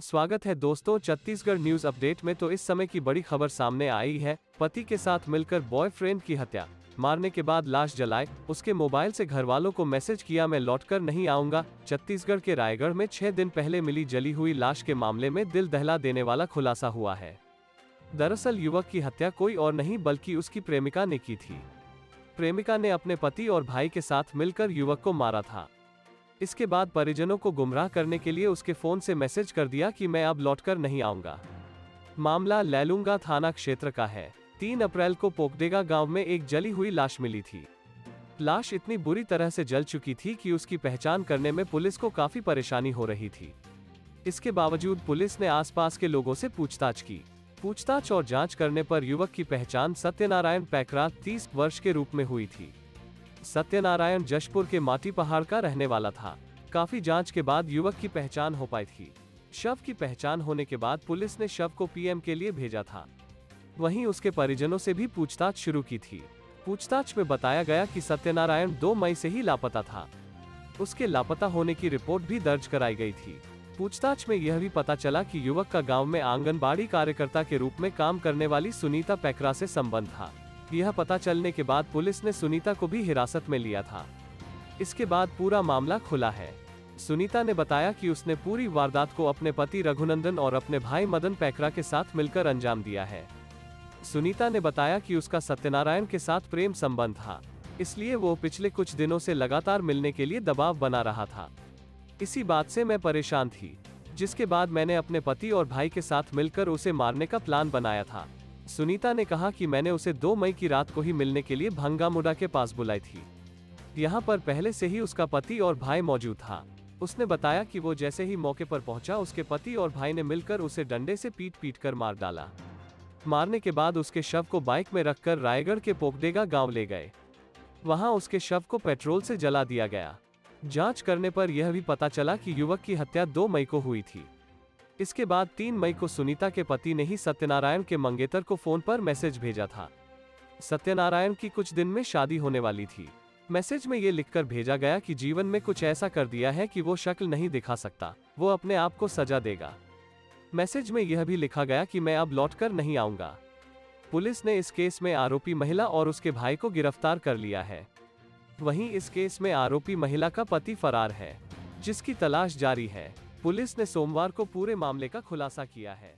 स्वागत है दोस्तों छत्तीसगढ़ न्यूज अपडेट में। तो इस समय की बड़ी खबर सामने आई है। पति के साथ मिलकर बॉयफ्रेंड की हत्या, मारने के बाद लाश जलाए, उसके मोबाइल से घरवालों को मैसेज किया मैं लौटकर नहीं आऊंगा। छत्तीसगढ़ के रायगढ़ में 6 दिन पहले मिली जली हुई लाश के मामले में दिल दहला देने वाला खुलासा हुआ है। दरअसल युवक की हत्या कोई और नहीं बल्कि उसकी प्रेमिका ने की थी। प्रेमिका ने अपने पति और भाई के साथ मिलकर युवक को मारा था। इसके बाद परिजनों को गुमराह करने के लिए उसके फोन से मैसेज कर दिया कि मैं अब लौटकर नहीं आऊंगा। मामला लैलूंगा थाना क्षेत्र का है। 3 अप्रैल को पोकदेगा गांव में एक जली हुई लाश मिली थी। लाश इतनी बुरी तरह से जल चुकी थी कि उसकी पहचान करने में पुलिस को काफी परेशानी हो रही थी। इसके बावजूद पुलिस ने आसपास के लोगों से पूछताछ की। पूछताछ और जांच करने पर युवक की पहचान सत्यनारायण पैकरा 30 वर्ष के रूप में हुई थी। सत्यनारायण जशपुर के माटी पहाड़ का रहने वाला था। काफी जांच के बाद युवक की पहचान हो पाई थी। शव की पहचान होने के बाद पुलिस ने शव को पीएम के लिए भेजा था। वहीं उसके परिजनों से भी पूछताछ शुरू की थी। पूछताछ में बताया गया कि सत्यनारायण 2 मई से ही लापता था। उसके लापता होने की रिपोर्ट भी दर्ज कराई गई थी। पूछताछ में यह भी पता चला कि युवक का गांव में आंगनबाड़ी कार्यकर्ता के रूप में काम करने वाली सुनीता पैकरा से संबंध था। यह पता चलने के बाद पुलिस ने सुनीता को भी हिरासत में लिया था। इसके बाद पूरा मामला खुला है। सुनीता ने बताया कि उसने पूरी वारदात को अपने पति रघुनंदन और अपने भाई मदन पैकरा के साथ मिलकर अंजाम दिया है। सुनीता ने बताया कि उसका सत्यनारायण के साथ प्रेम संबंध था, इसलिए वो पिछले कुछ दिनों से लगातार मिलने के लिए दबाव बना रहा था। इसी बात से मैं परेशान थी, जिसके बाद मैंने अपने पति और भाई के साथ मिलकर उसे मारने का प्लान बनाया था। सुनीता ने कहा कि मैंने उसे 2 मई की रात को ही मिलने के लिए भंगामुडा के पास बुलाई थी। यहाँ पर पहले से ही उसका पति और भाई मौजूद था। उसने बताया कि वो जैसे ही मौके पर पहुंचा, उसके पति और भाई ने मिलकर उसे डंडे से पीट कर मार डाला। मारने के बाद उसके शव को बाइक में रखकर रायगढ़ के पोकदेगा गांव ले गए। वहां उसके शव को पेट्रोल से जला दिया गया। जांच करने पर यह भी पता चला कि युवक की हत्या 2 मई को हुई थी। इसके बाद 3 मई को सुनीता के पति ने ही सत्यनारायण के मंगेतर को फोन पर मैसेज भेजा था। सत्यनारायण की कुछ दिन में शादी होने वाली थी। मैसेज में ये लिखकर भेजा गया कि जीवन में कुछ ऐसा कर दिया है कि वो शक्ल नहीं दिखा सकता, वो अपने आप को सजा देगा। मैसेज में यह भी लिखा गया कि मैं अब लौटकर नहीं आऊंगा। पुलिस ने इस केस में आरोपी महिला और उसके भाई को गिरफ्तार कर लिया है। वहीं इस केस में आरोपी महिला का पति फरार है, जिसकी तलाश जारी है। पुलिस ने सोमवार को पूरे मामले का खुलासा किया है।